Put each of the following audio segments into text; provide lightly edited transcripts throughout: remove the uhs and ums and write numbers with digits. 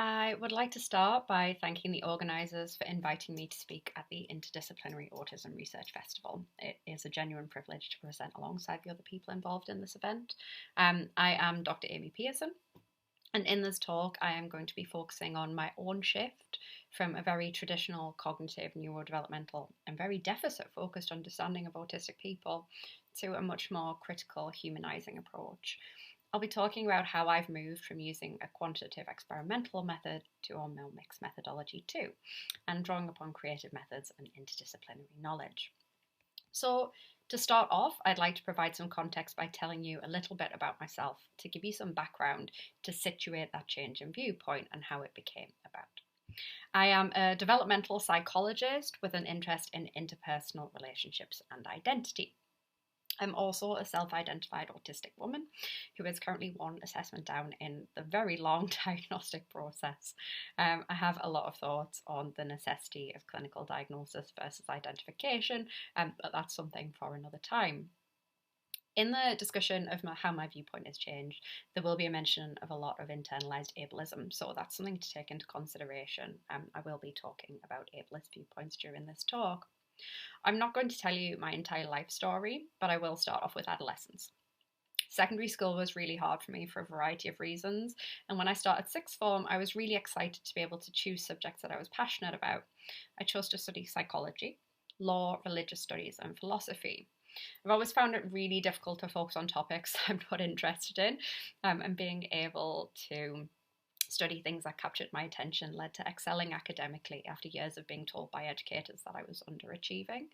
I would like to start by thanking the organisers for inviting me to speak at the Interdisciplinary Autism Research Festival. It is a genuine privilege to present alongside the other people involved in this event. I am Dr. Amy Pearson, and in this talk, I am going to be focusing on my own shift from a very traditional cognitive, neurodevelopmental, and very deficit focused understanding of autistic people to a much more critical, humanising approach. I'll be talking about how I've moved from using a quantitative experimental method to a more mixed methodology too, and drawing upon creative methods and interdisciplinary knowledge. So, to start off, I'd like to provide some context by telling you a little bit about myself to give you some background to situate that change in viewpoint and how it became about. I am a developmental psychologist with an interest in interpersonal relationships and identity. I'm also a self-identified autistic woman who is currently one assessment down in the very long diagnostic process. I have a lot of thoughts on the necessity of clinical diagnosis versus identification, but that's something for another time. In the discussion of how my viewpoint has changed, there will be a mention of a lot of internalized ableism, so that's something to take into consideration. I will be talking about ableist viewpoints during this talk. I'm not going to tell you my entire life story, but I will start off with adolescence. Secondary school was really hard for me for a variety of reasons, and when I started sixth form, I was really excited to be able to choose subjects that I was passionate about. I chose to study psychology, law, religious studies, and philosophy. I've always found it really difficult to focus on topics I'm not interested in, and being able to study things that captured my attention led to excelling academically after years of being told by educators that I was underachieving.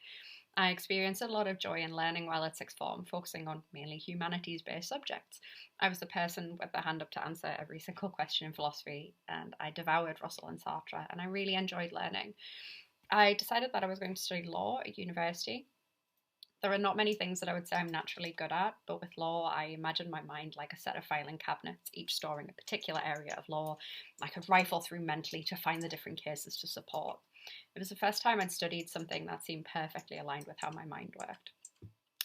I experienced a lot of joy in learning while at sixth form, focusing on mainly humanities-based subjects. I was the person with the hand up to answer every single question in philosophy, and I devoured Russell and Sartre, and I really enjoyed learning. I decided that I was going to study law at university. There are not many things that I would say I'm naturally good at, but with law, I imagine my mind like a set of filing cabinets, each storing a particular area of law. I could rifle through mentally to find the different cases to support. It was the first time I'd studied something that seemed perfectly aligned with how my mind worked.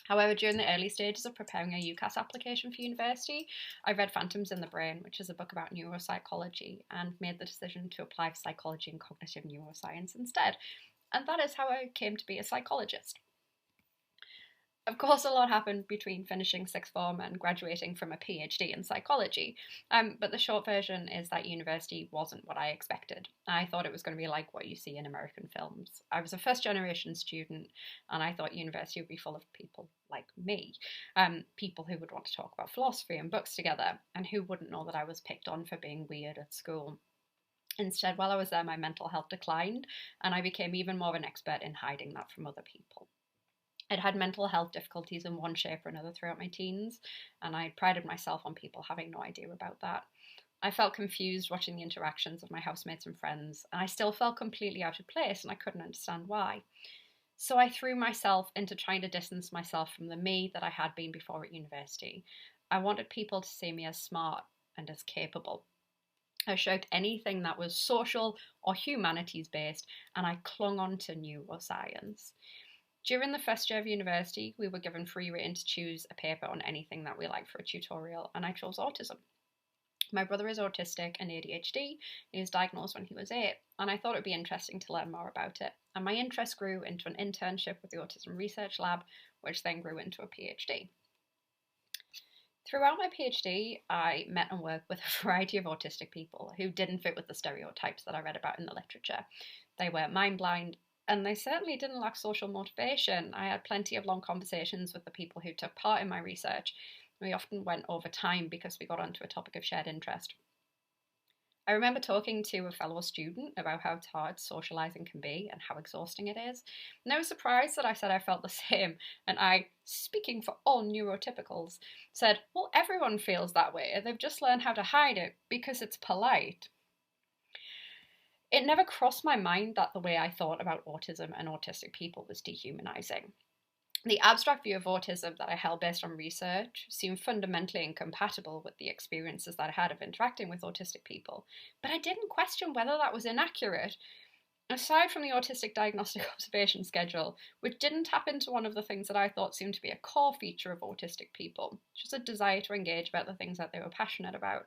However, during the early stages of preparing a UCAS application for university, I read Phantoms in the Brain, which is a book about neuropsychology, and made the decision to apply for psychology and cognitive neuroscience instead. And that is how I came to be a psychologist. Of course, a lot happened between finishing sixth form and graduating from a PhD in psychology, but the short version is that university wasn't what I expected. I thought it was going to be like what you see in American films. I was a first generation student, and I thought university would be full of people like me, people who would want to talk about philosophy and books together, and who wouldn't know that I was picked on for being weird at school. Instead, while I was there, my mental health declined, and I became even more of an expert in hiding that from other people. I'd had mental health difficulties in one shape or another throughout my teens, and I prided myself on people having no idea about that. I felt confused watching the interactions of my housemates and friends, and I still felt completely out of place, and I couldn't understand why. So I threw myself into trying to distance myself from the me that I had been before at university. I wanted people to see me as smart and as capable. I shirked anything that was social or humanities based, and I clung on to neuroscience. During the first year of university, we were given free rein to choose a paper on anything that we liked for a tutorial, and I chose autism. My brother is autistic and ADHD. He was diagnosed when he was 8, and I thought it would be interesting to learn more about it. And my interest grew into an internship with the Autism Research Lab, which then grew into a PhD. Throughout my PhD, I met and worked with a variety of autistic people who didn't fit with the stereotypes that I read about in the literature. They were mind blind, and they certainly didn't lack social motivation. I had plenty of long conversations with the people who took part in my research. We often went over time because we got onto a topic of shared interest. I remember talking to a fellow student about how hard socialising can be and how exhausting it is. And I was surprised that I said I felt the same, and I, speaking for all neurotypicals, said, well, everyone feels that way. They've just learned how to hide it because it's polite. It never crossed my mind that the way I thought about autism and autistic people was dehumanising. The abstract view of autism that I held based on research seemed fundamentally incompatible with the experiences that I had of interacting with autistic people, but I didn't question whether that was inaccurate. Aside from the autistic diagnostic observation schedule, which didn't tap into one of the things that I thought seemed to be a core feature of autistic people, which was a desire to engage about the things that they were passionate about.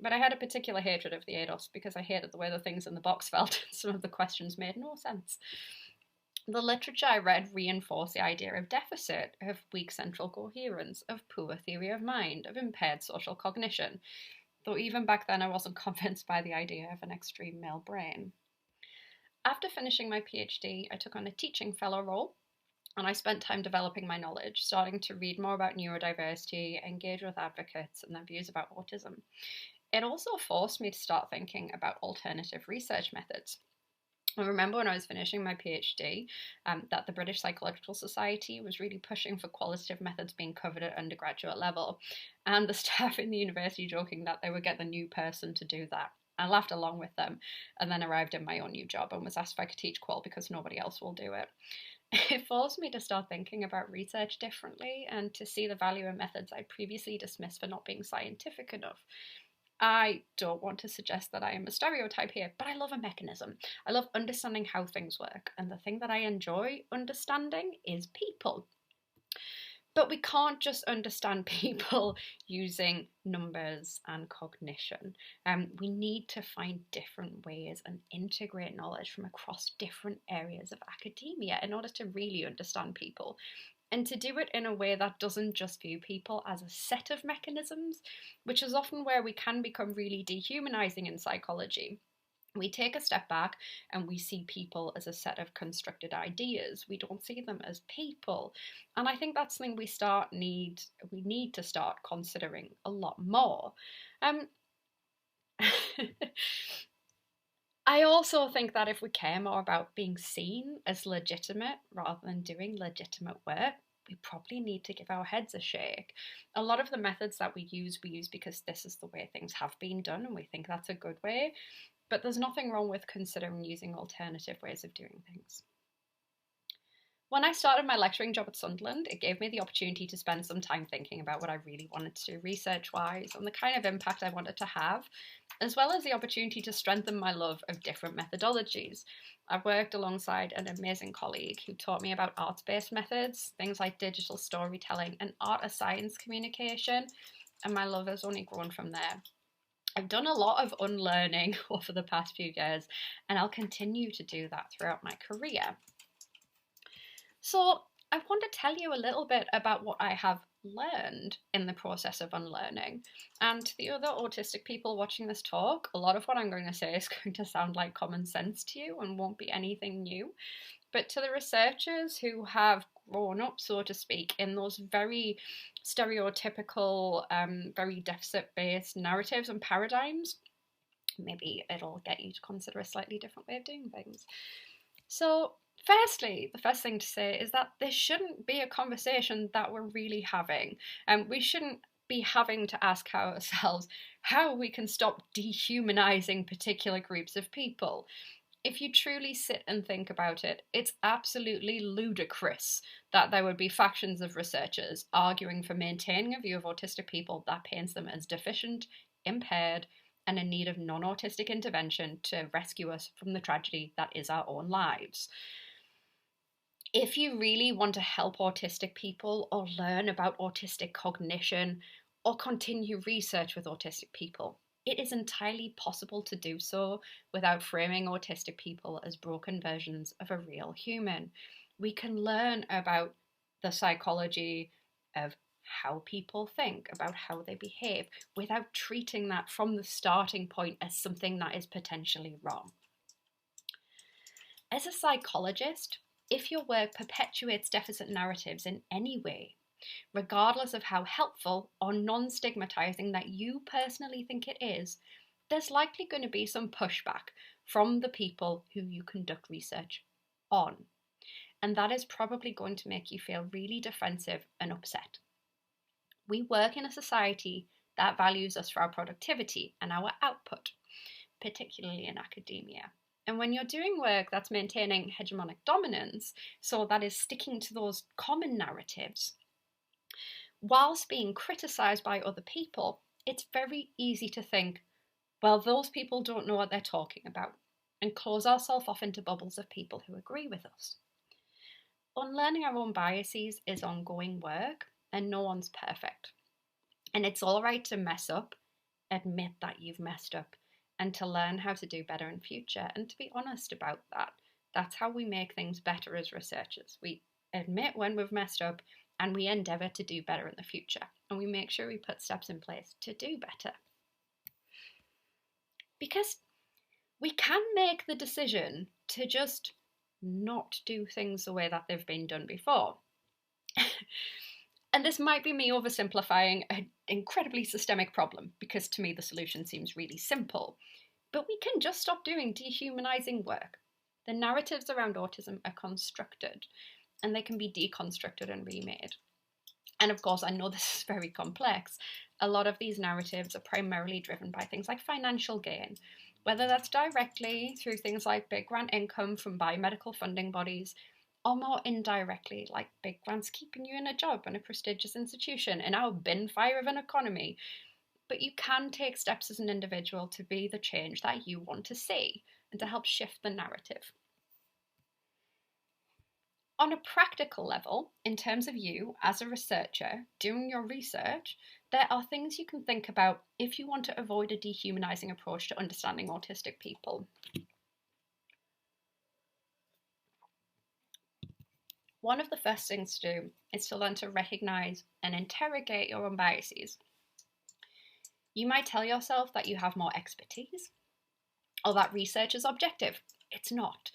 but I had a particular hatred of the ADOS because I hated the way the things in the box felt. Some of the questions made no sense. The literature I read reinforced the idea of deficit, of weak central coherence, of poor theory of mind, of impaired social cognition, though even back then I wasn't convinced by the idea of an extreme male brain. After finishing my PhD, I took on a teaching fellow role, and I spent time developing my knowledge, starting to read more about neurodiversity, engage with advocates and their views about autism. It also forced me to start thinking about alternative research methods. I remember when I was finishing my PhD that the British Psychological Society was really pushing for qualitative methods being covered at undergraduate level, and the staff in the university joking that they would get the new person to do that. I laughed along with them and then arrived in my own new job and was asked if I could teach qual because nobody else will do it. It forced me to start thinking about research differently and to see the value in methods I'd previously dismissed for not being scientific enough. I don't want to suggest that I am a stereotype here, but I love a mechanism. I love understanding how things work, and the thing that I enjoy understanding is people. But we can't just understand people using numbers and cognition. We need to find different ways and integrate knowledge from across different areas of academia in order to really understand people. And to do it in a way that doesn't just view people as a set of mechanisms, which is often where we can become really dehumanizing in psychology. We take a step back and we see people as a set of constructed ideas. We don't see them as people. And I think that's something we need to start considering a lot more. I also think that if we care more about being seen as legitimate rather than doing legitimate work, we probably need to give our heads a shake. A lot of the methods that we use because this is the way things have been done and we think that's a good way. But there's nothing wrong with considering using alternative ways of doing things. When I started my lecturing job at Sunderland, it gave me the opportunity to spend some time thinking about what I really wanted to do research-wise and the kind of impact I wanted to have, as well as the opportunity to strengthen my love of different methodologies. I've worked alongside an amazing colleague who taught me about arts-based methods, things like digital storytelling and art as science communication, and my love has only grown from there. I've done a lot of unlearning over the past few years, and I'll continue to do that throughout my career. So I want to tell you a little bit about what I have learned in the process of unlearning. And to the other autistic people watching this talk, a lot of what I'm going to say is going to sound like common sense to you and won't be anything new. But to the researchers who have grown up, so to speak, in those very stereotypical, very deficit-based narratives and paradigms, maybe it'll get you to consider a slightly different way of doing things. So, firstly, the first thing to say is that this shouldn't be a conversation that we're really having. We shouldn't be having to ask ourselves how we can stop dehumanizing particular groups of people. If you truly sit and think about it, it's absolutely ludicrous that there would be factions of researchers arguing for maintaining a view of autistic people that paints them as deficient, impaired, and in need of non-autistic intervention to rescue us from the tragedy that is our own lives. If you really want to help autistic people or learn about autistic cognition or continue research with autistic people, it is entirely possible to do so without framing autistic people as broken versions of a real human. We can learn about the psychology of how people think, about how they behave, without treating that from the starting point as something that is potentially wrong. As a psychologist, if your work perpetuates deficit narratives in any way, regardless of how helpful or non-stigmatizing that you personally think it is, there's likely going to be some pushback from the people who you conduct research on. And that is probably going to make you feel really defensive and upset. We work in a society that values us for our productivity and our output, particularly in academia. And when you're doing work that's maintaining hegemonic dominance, so that is sticking to those common narratives, whilst being criticised by other people, it's very easy to think, well, those people don't know what they're talking about, and close ourselves off into bubbles of people who agree with us. Unlearning our own biases is ongoing work, and no one's perfect. And it's all right to mess up, admit that you've messed up and to learn how to do better in future and to be honest about that. That's how we make things better as researchers. We admit when we've messed up and we endeavour to do better in the future, and we make sure we put steps in place to do better. Because we can make the decision to just not do things the way that they've been done before. And this might be me oversimplifying an incredibly systemic problem, because to me the solution seems really simple. But we can just stop doing dehumanising work. The narratives around autism are constructed, and they can be deconstructed and remade. And of course, I know this is very complex. A lot of these narratives are primarily driven by things like financial gain, whether that's directly through things like big grant income from biomedical funding bodies, or more indirectly, like big grants keeping you in a job in a prestigious institution in our bin fire of an economy. But you can take steps as an individual to be the change that you want to see and to help shift the narrative. On a practical level, in terms of you as a researcher doing your research, there are things you can think about if you want to avoid a dehumanising approach to understanding autistic people. One of the first things to do is to learn to recognise and interrogate your own biases. You might tell yourself that you have more expertise, or that research is objective. It's not.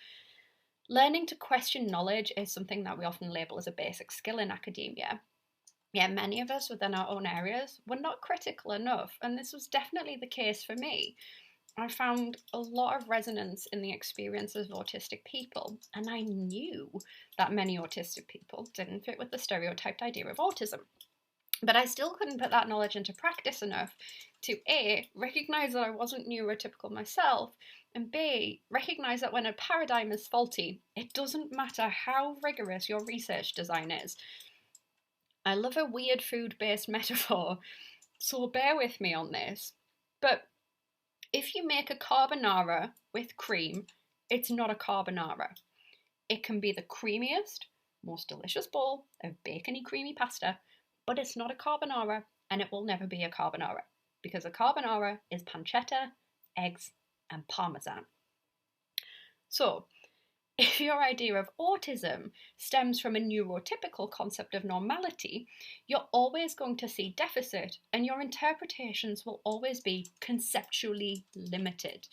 Learning to question knowledge is something that we often label as a basic skill in academia. Yet many of us within our own areas were not critical enough, and this was definitely the case for me. I found a lot of resonance in the experiences of autistic people, and I knew that many autistic people didn't fit with the stereotyped idea of autism. But I still couldn't put that knowledge into practice enough to A, recognise that I wasn't neurotypical myself, and B, recognise that when a paradigm is faulty, it doesn't matter how rigorous your research design is. I love a weird food-based metaphor, so bear with me on this. But if you make a carbonara with cream, it's not a carbonara. It can be the creamiest, most delicious bowl of bacony creamy pasta, but it's not a carbonara, and it will never be a carbonara, because a carbonara is pancetta, eggs, and parmesan. So, if your idea of autism stems from a neurotypical concept of normality, you're always going to see deficit, and your interpretations will always be conceptually limited.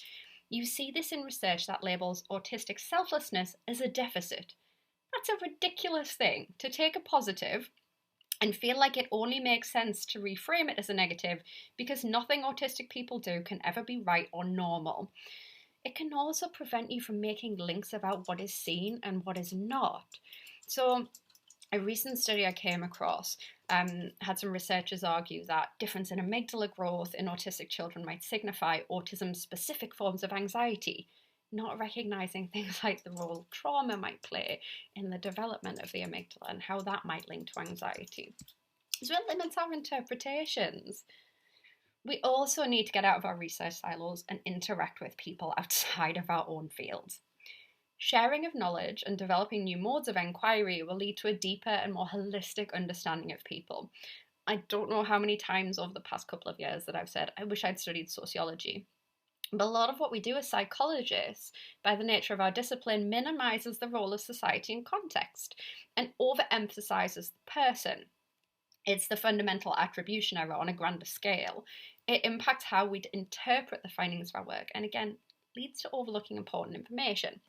You see this in research that labels autistic selflessness as a deficit. That's a ridiculous thing, to take a positive and feel like it only makes sense to reframe it as a negative, because nothing autistic people do can ever be right or normal. It can also prevent you from making links about what is seen and what is not. So, a recent study I came across had some researchers argue that difference in amygdala growth in autistic children might signify autism-specific forms of anxiety, not recognising things like the role trauma might play in the development of the amygdala and how that might link to anxiety. So it limits our interpretations. We also need to get out of our research silos and interact with people outside of our own fields. Sharing of knowledge and developing new modes of inquiry will lead to a deeper and more holistic understanding of people. I don't know how many times over the past couple of years that I've said, I wish I'd studied sociology. But a lot of what we do as psychologists, by the nature of our discipline, minimises the role of society and context and overemphasises the person. It's the fundamental attribution error on a grander scale. It impacts how we interpret the findings of our work, and again, leads to overlooking important information.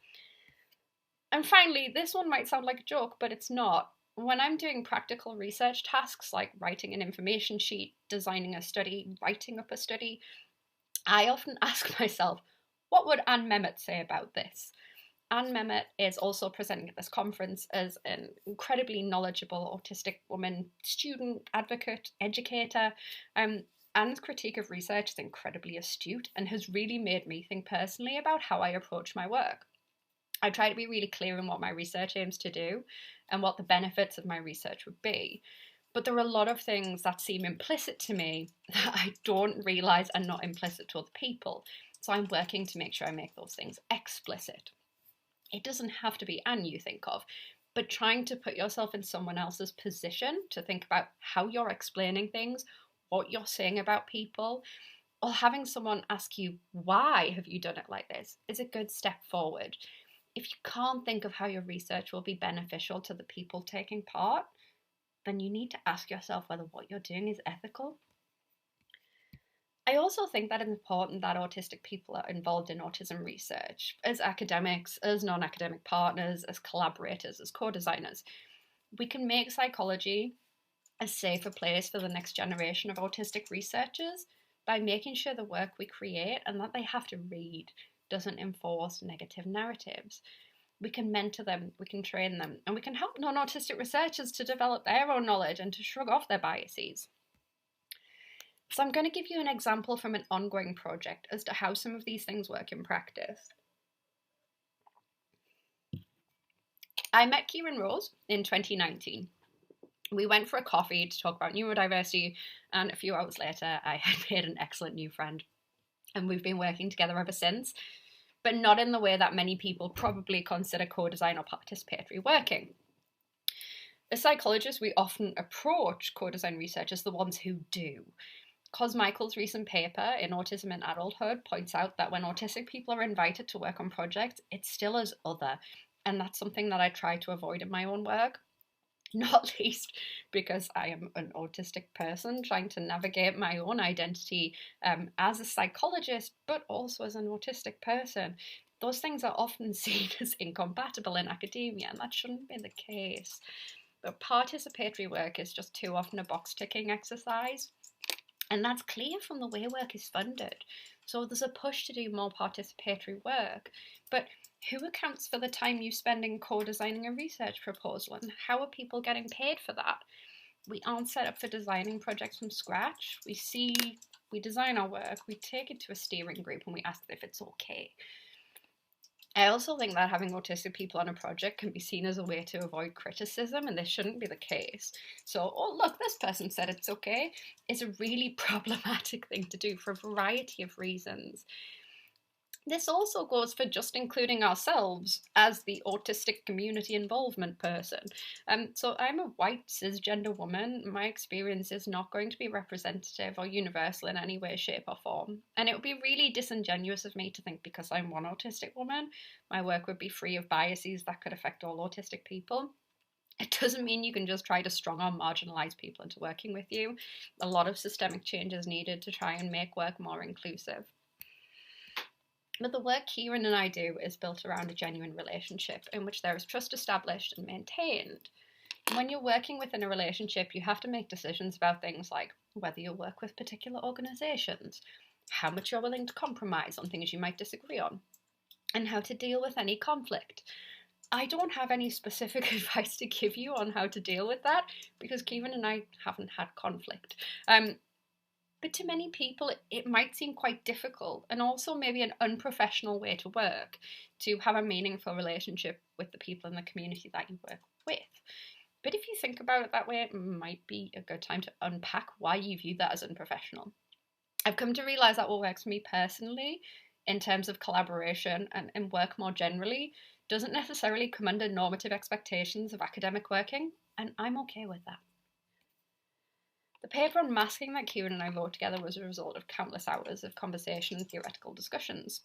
And finally, this one might sound like a joke, but it's not. When I'm doing practical research tasks like writing an information sheet, designing a study, writing up a study, I often ask myself, what would Anne Memmott say about this? Anne Memmott is also presenting at this conference as an incredibly knowledgeable autistic woman, student, advocate, educator. Anne's critique of research is incredibly astute and has really made me think personally about how I approach my work. I try to be really clear in what my research aims to do and what the benefits of my research would be. But there are a lot of things that seem implicit to me that I don't realise are not implicit to other people. So I'm working to make sure I make those things explicit. It doesn't have to be Anne you think of, but trying to put yourself in someone else's position to think about how you're explaining things, what you're saying about people, or having someone ask you, why have you done it like this, is a good step forward. If you can't think of how your research will be beneficial to the people taking part, then you need to ask yourself whether what you're doing is ethical. I also think that it's important that autistic people are involved in autism research as academics, as non-academic partners, as collaborators, as co-designers. We can make psychology a safer place for the next generation of autistic researchers by making sure the work we create and that they have to read doesn't enforce negative narratives. We can mentor them, we can train them, and we can help non-autistic researchers to develop their own knowledge and to shrug off their biases. So I'm going to give you an example from an ongoing project as to how some of these things work in practice. I met Kieran Rose in 2019. We went for a coffee to talk about neurodiversity, and a few hours later I had made an excellent new friend. And we've been working together ever since, but not in the way that many people probably consider co-design or participatory working. As psychologists, we often approach co-design research as the ones who do. Cos Michael's recent paper in Autism in Adulthood points out that when autistic people are invited to work on projects, it's still as other, and that's something that I try to avoid in my own work, not least because I am an autistic person trying to navigate my own identity as a psychologist, but also as an autistic person. Those things are often seen as incompatible in academia, and that shouldn't be the case. But participatory work is just too often a box-ticking exercise. And that's clear from the way work is funded. So there's a push to do more participatory work. But who accounts for the time you spend in co-designing a research proposal, and how are people getting paid for that? We aren't set up for designing projects from scratch. We design our work, we take it to a steering group, and we ask if it's okay. I also think that having autistic people on a project can be seen as a way to avoid criticism, and this shouldn't be the case. So, oh look, this person said it's okay, is a really problematic thing to do for a variety of reasons. This also goes for just including ourselves as the autistic community involvement person. So I'm a white cisgender woman. My experience is not going to be representative or universal in any way, shape or form. And it would be really disingenuous of me to think because I'm one autistic woman, my work would be free of biases that could affect all autistic people. It doesn't mean you can just try to strong arm marginalise people into working with you. A lot of systemic change is needed to try and make work more inclusive. But the work Kieran and I do is built around a genuine relationship in which there is trust established and maintained. And when you're working within a relationship, you have to make decisions about things like whether you'll work with particular organisations, how much you're willing to compromise on things you might disagree on, and how to deal with any conflict. I don't have any specific advice to give you on how to deal with that because Kieran and I haven't had conflict. But to many people, it might seem quite difficult and also maybe an unprofessional way to work, to have a meaningful relationship with the people in the community that you work with. But if you think about it that way, it might be a good time to unpack why you view that as unprofessional. I've come to realise that what works for me personally, in terms of collaboration and work more generally, doesn't necessarily come under normative expectations of academic working, and I'm okay with that. The paper on masking that Kieran and I wrote together was a result of countless hours of conversation and theoretical discussions.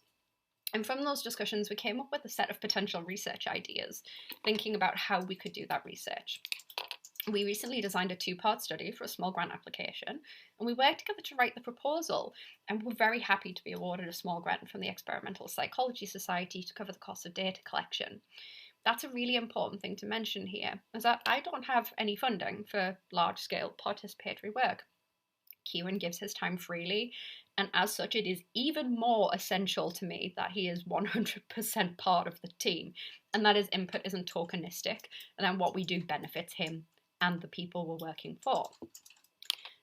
And from those discussions, we came up with a set of potential research ideas, thinking about how we could do that research. We recently designed a 2-part study for a small grant application, and we worked together to write the proposal, and we're very happy to be awarded a small grant from the Experimental Psychology Society to cover the cost of data collection. That's a really important thing to mention here, is that I don't have any funding for large-scale participatory work. Kieran gives his time freely, and as such it is even more essential to me that he is 100% part of the team, and that his input isn't tokenistic, and that what we do benefits him and the people we're working for.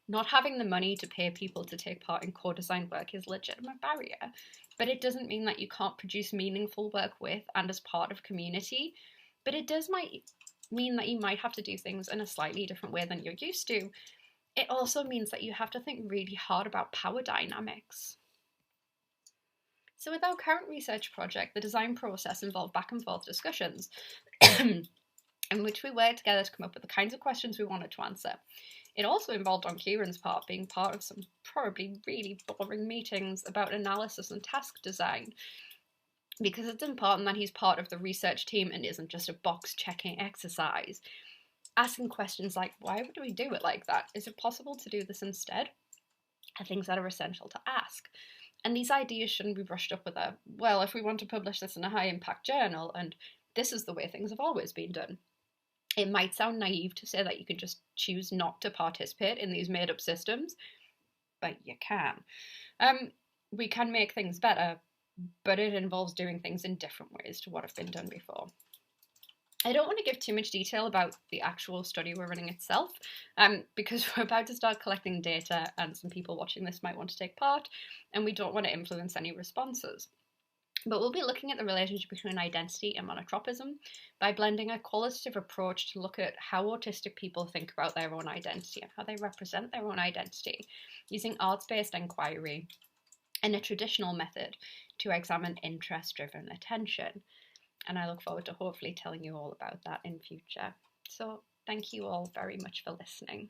Not having the money to pay people to take part in co-design work is a legitimate barrier, but it doesn't mean that you can't produce meaningful work with and as part of community, but it might mean that you might have to do things in a slightly different way than you're used to. It also means that you have to think really hard about power dynamics. So with our current research project, the design process involved back and forth discussions in which we worked together to come up with the kinds of questions we wanted to answer. It also involved, on Kieran's part, being part of some probably really boring meetings about analysis and task design, because it's important that he's part of the research team and isn't just a box-checking exercise. Asking questions like, why would we do it like that? Is it possible to do this instead? Are things that are essential to ask. And these ideas shouldn't be brushed up with a, well, if we want to publish this in a high-impact journal, and this is the way things have always been done. It might sound naive to say that you can just choose not to participate in these made-up systems, but you can. We can make things better, but it involves doing things in different ways to what have been done before. I don't want to give too much detail about the actual study we're running itself, because we're about to start collecting data and some people watching this might want to take part, and we don't want to influence any responses. But we'll be looking at the relationship between identity and monotropism by blending a qualitative approach to look at how autistic people think about their own identity and how they represent their own identity, using arts-based inquiry and a traditional method to examine interest-driven attention. And I look forward to hopefully telling you all about that in future. So thank you all very much for listening.